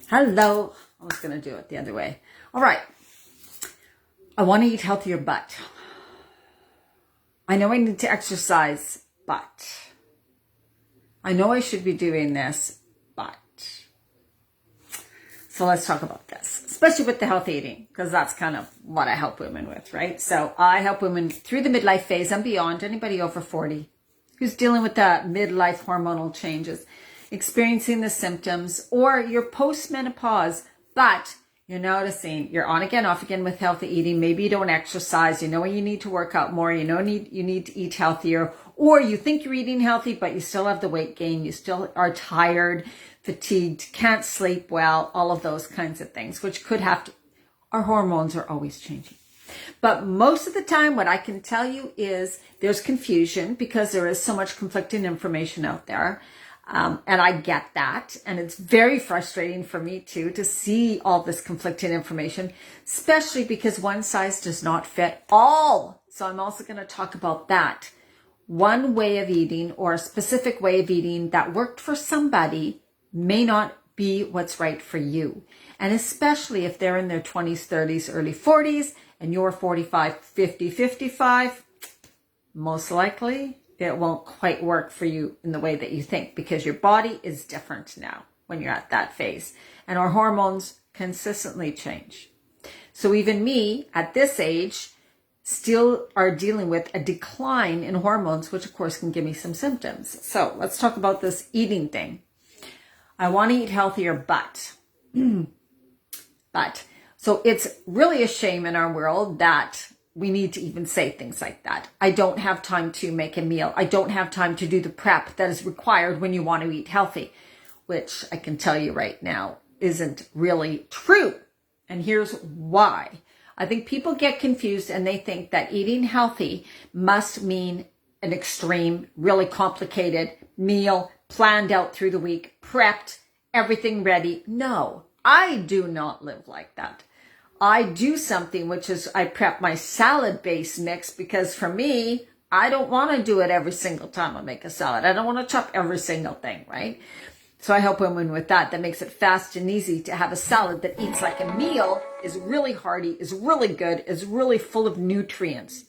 Hello. I was going to do it the other way. All right. I want to eat healthier, but I know I need to exercise, but I know I should be doing this, but. So let's talk about this, especially with the healthy eating, because that's kind of what I help women with, right? So I help women through the midlife phase and beyond, anybody over 40 who's dealing with the midlife hormonal changes, experiencing the symptoms, or you're post-menopause, but you're noticing you're on again, off again with healthy eating. Maybe you don't exercise. You know you need to work out more. You need to eat healthier, or you think you're eating healthy, but you still have the weight gain. You still are tired, fatigued, can't sleep well, all of those kinds of things, which could have to, our hormones are always changing. But most of the time, what I can tell you is there's confusion because there is so much conflicting information out there. And I get that. And it's very frustrating for me too, to see all this conflicting information, especially because one size does not fit all. So I'm also going to talk about that. One way of eating or a specific way of eating that worked for somebody may not be what's right for you. And especially if they're in their 20s, 30s, early 40s, and you're 45, 50, 55, most likely it won't quite work for you in the way that you think, because your body is different now when you're at that phase. And our hormones consistently change. So even me at this age still are dealing with a decline in hormones, which of course can give me some symptoms. So let's talk about this eating thing. I want to eat healthier, but so it's really a shame in our world that we need to even say things like that. I don't have time to make a meal. I don't have time to do the prep that is required when you want to eat healthy, which I can tell you right now isn't really true. And here's why. I think people get confused and they think that eating healthy must mean an extreme, really complicated meal planned out through the week, prepped, everything ready. No, I do not live like that. I do something, which is I prep my salad base mix, because for me, I don't want to do it every single time I make a salad. I don't want to chop every single thing, right? So I help women with that. That makes it fast and easy to have a salad that eats like a meal, is really hearty, is really good, is really full of nutrients.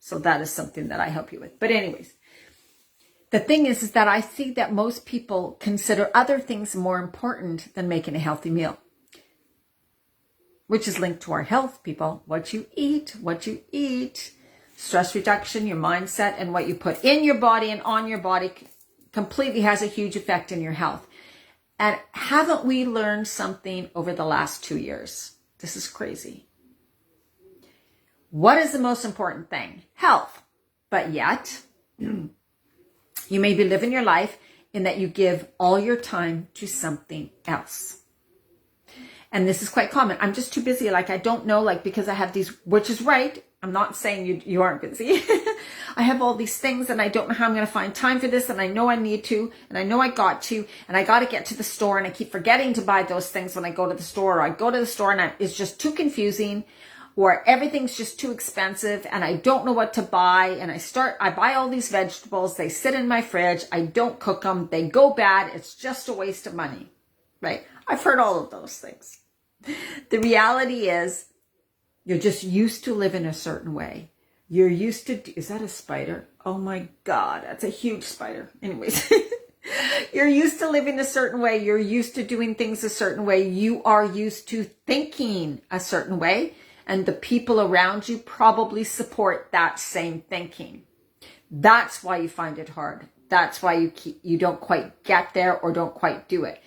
So that is something that I help you with. But anyways, the thing is that I see that most people consider other things more important than making a healthy meal, which is linked to our health, people. What you eat, stress reduction, your mindset, and what you put in your body and on your body completely has a huge effect in your health. And haven't we learned something over the last 2 years? This is crazy. What is the most important thing? Health. But yet, you may be living your life in that you give all your time to something else. And this is quite common. I'm just too busy. Like, I don't know, like, because I have these, which is right. I'm not saying you aren't busy. I have all these things and I don't know how I'm going to find time for this. And I know I need to, and I know I got to, and I got to get to the store, and I keep forgetting to buy those things when I go to the store, or I go to the store and it's just too confusing, or everything's just too expensive and I don't know what to buy. And I buy all these vegetables. They sit in my fridge. I don't cook them. They go bad. It's just a waste of money, right? I've heard all of those things. The reality is you're just used to living a certain way. You're used to, is that a spider? Oh my God, that's a huge spider. Anyways, you're used to living a certain way. You're used to doing things a certain way. You are used to thinking a certain way. And the people around you probably support that same thinking. That's why you find it hard. That's why you don't quite get there or don't quite do it.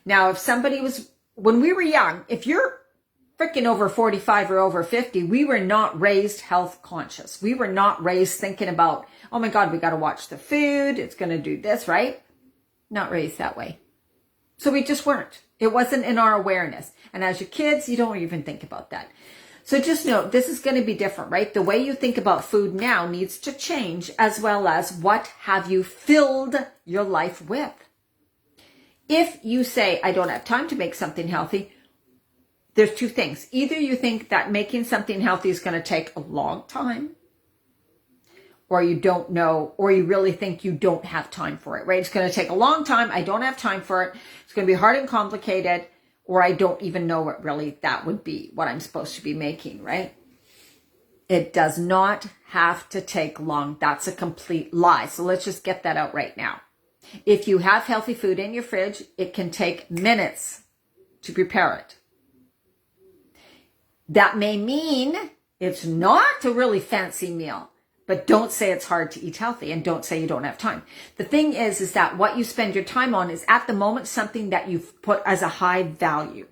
Now, if somebody was, when we were young, if you're freaking over 45 or over 50, we were not raised health conscious. We were not raised thinking about, oh my God, we got to watch the food. It's going to do this, right? Not raised that way. So we just weren't. It wasn't in our awareness. And as your kids, you don't even think about that. So just know this is going to be different, right? The way you think about food now needs to change, as well as what have you filled your life with. If you say, I don't have time to make something healthy, there's two things. Either you think that making something healthy is going to take a long time, or you don't know, or you really think you don't have time for it, right? It's going to take a long time. I don't have time for it. It's going to be hard and complicated. or I don't even know what really that would be, what I'm supposed to be making, right? It does not have to take long. That's a complete lie. So let's just get that out right now. If you have healthy food in your fridge, it can take minutes to prepare it. That may mean it's not a really fancy meal, but don't say it's hard to eat healthy, and don't say you don't have time. The thing is that what you spend your time on is at the moment something that you've put as a high value,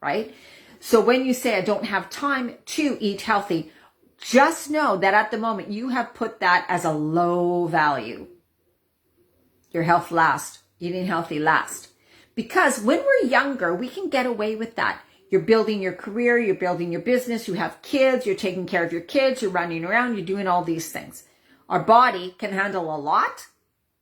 right? So when you say I don't have time to eat healthy, just know that at the moment you have put that as a low value. Your health last, eating healthy last. Because when we're younger, we can get away with that. You're building your career, you're building your business, you have kids, you're taking care of your kids, you're running around, you're doing all these things. Our body can handle a lot.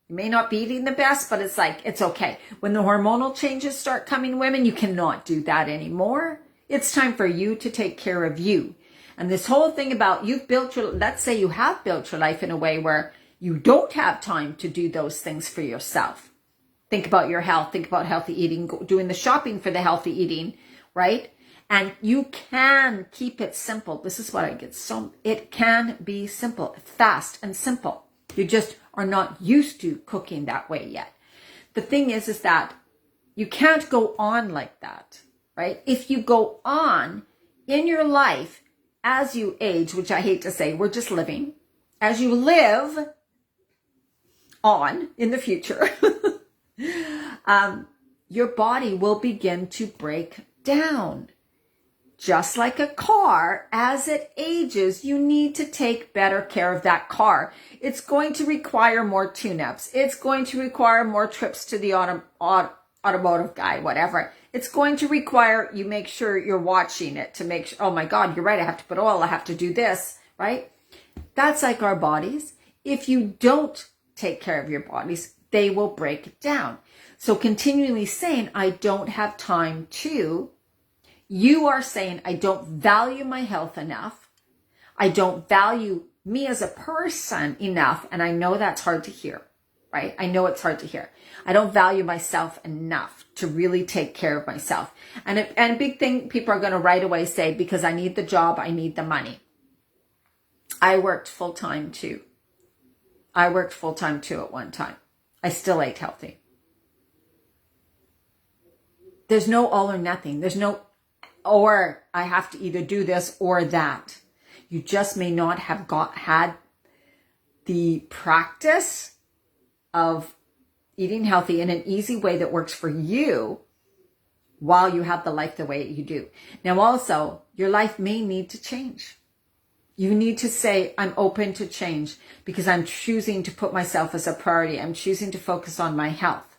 You may not be eating the best, but it's like, it's okay. When the hormonal changes start coming, women, you cannot do that anymore. It's time for you to take care of you. And this whole thing about let's say you have built your life in a way where you don't have time to do those things for yourself. Think about your health, think about healthy eating, doing the shopping for the healthy eating, right? And you can keep it simple. This is what I get. It can be simple, fast and simple. You just are not used to cooking that way yet. The thing is that you can't go on like that, right? If you go on in your life as you age, which I hate to say, we're just living, as you live on in the future, your body will begin to break down. Just like a car, as it ages, you need to take better care of that car. It's going to require more tune-ups. It's going to require more trips to the automotive guy, whatever. It's going to require you make sure you're watching it to make sure, oh my God, you're right, I have to put oil, I have to do this, right? That's like our bodies. If you don't take care of your bodies, they will break down. So continually saying, I don't have time to, you are saying, I don't value my health enough. I don't value me as a person enough. And I know that's hard to hear, right? I know it's hard to hear. I don't value myself enough to really take care of myself. And a big thing people are going to right away say, because I need the job, I need the money. I worked full time too. At one time. I still ate healthy. There's no all or nothing. There's no, or I have to either do this or that. You just may not have had the practice of eating healthy in an easy way that works for you while you have the life the way you do. Now also, your life may need to change. You need to say, I'm open to change because I'm choosing to put myself as a priority. I'm choosing to focus on my health.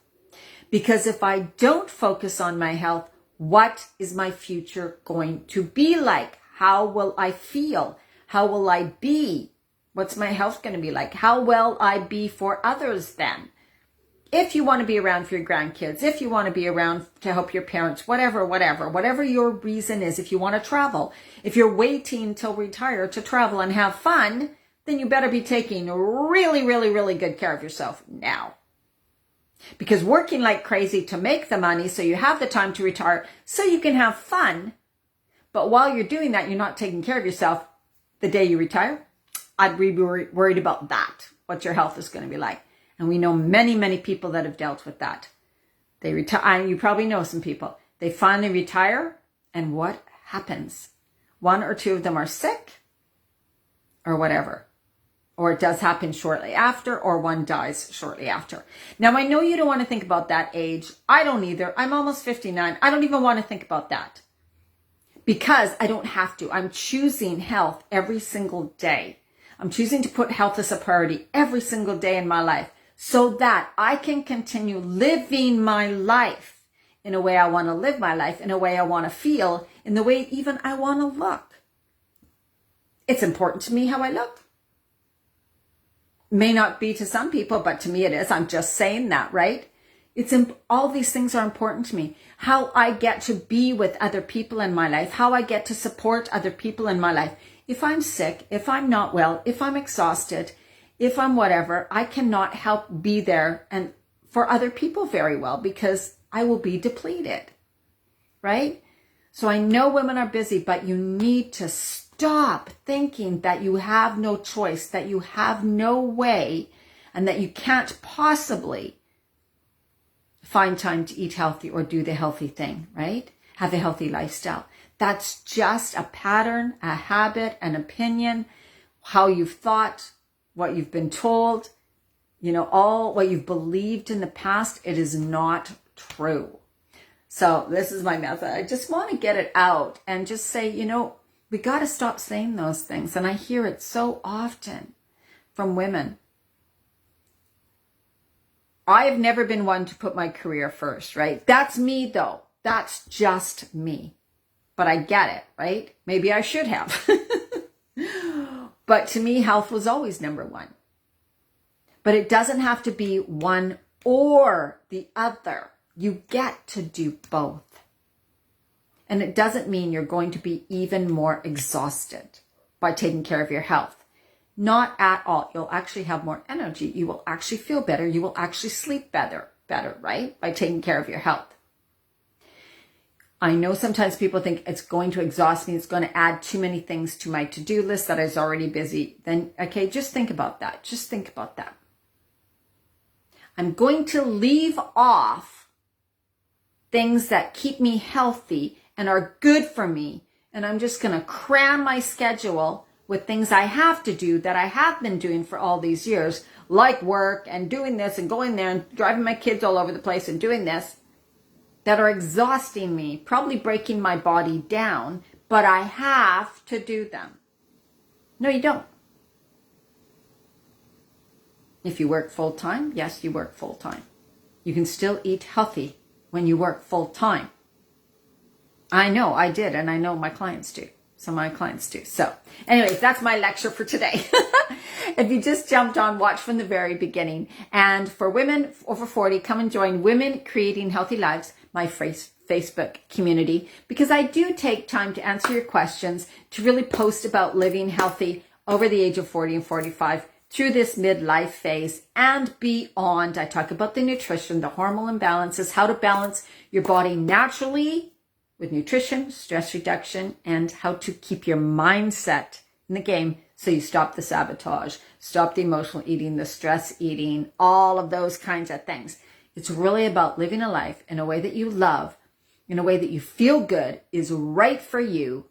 Because if I don't focus on my health, what is my future going to be like? How will I feel? How will I be? What's my health going to be like? How will I be for others then? If you want to be around for your grandkids, if you want to be around to help your parents, whatever your reason is, if you want to travel, if you're waiting till retire to travel and have fun, then you better be taking really, really, really good care of yourself now. Because working like crazy to make the money so you have the time to retire so you can have fun. But while you're doing that, you're not taking care of yourself the day you retire. I'd be worried about that, what your health is going to be like. And we know many, many people that have dealt with that. They retire. You probably know some people. They finally retire. And what happens? One or two of them are sick or whatever. Or it does happen shortly after, or one dies shortly after. Now, I know you don't want to think about that age. I don't either. I'm almost 59. I don't even want to think about that. Because I don't have to. I'm choosing health every single day. I'm choosing to put health as a priority every single day in my life so that I can continue living my life in a way I want to live my life, in a way I want to feel, in the way even I want to look. It's important to me how I look. May not be to some people, but to me it is. I'm just saying that, right? All these things are important to me. How I get to be with other people in my life, how I get to support other people in my life. If I'm sick, if I'm not well, if I'm exhausted, if I'm whatever, I cannot help be there and for other people very well because I will be depleted. right? So I know women are busy, but you need to stop thinking that you have no choice, that you have no way, and that you can't possibly find time to eat healthy or do the healthy thing, right? Have a healthy lifestyle. That's just a pattern, a habit, an opinion, how you've thought, what you've been told, all what you've believed in the past. It is not true. So this is my method. I just want to get it out and just say, we got to stop saying those things. And I hear it so often from women. I have never been one to put my career first, right? That's me though. That's just me. But I get it, right? Maybe I should have. But to me, health was always number one. But it doesn't have to be one or the other. You get to do both. And it doesn't mean you're going to be even more exhausted by taking care of your health. Not at all. You'll actually have more energy. You will actually feel better. You will actually sleep better, right? By taking care of your health. I know sometimes people think it's going to exhaust me. It's going to add too many things to my to-do list that is already busy. Then, okay, just think about that. Just think about that. I'm going to leave off things that keep me healthy and are good for me. And I'm just going to cram my schedule with things I have to do that I have been doing for all these years, like work and doing this and going there and driving my kids all over the place and doing this, that are exhausting me, probably breaking my body down, but I have to do them. No, you don't. If you work full time, yes, you work full time. You can still eat healthy when you work full time. I know I did, and I know my clients do. Some of my clients do. So anyways, that's my lecture for today. If you just jumped on, watch from the very beginning. And for women over 40, come and join Women Creating Healthy Lives, my Facebook community, because I do take time to answer your questions, to really post about living healthy over the age of 40 and 45 through this midlife phase and beyond. I talk about the nutrition, the hormone imbalances, how to balance your body naturally with nutrition, stress reduction, and how to keep your mindset in the game so you stop the sabotage, stop the emotional eating, the stress eating, all of those kinds of things. It's really about living a life in a way that you love, in a way that you feel good, is right for you.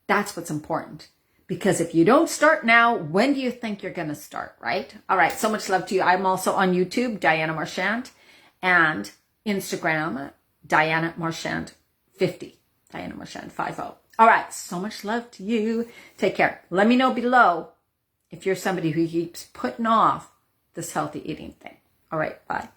That's what's important. Because if you don't start now, when do you think you're going to start, right? All right, so much love to you. I'm also on YouTube, Diana Marchand, and Instagram, Diana Marchand 50, Diana Marchand 50. All right, so much love to you. Take care. Let me know below if you're somebody who keeps putting off this healthy eating thing. All right, bye.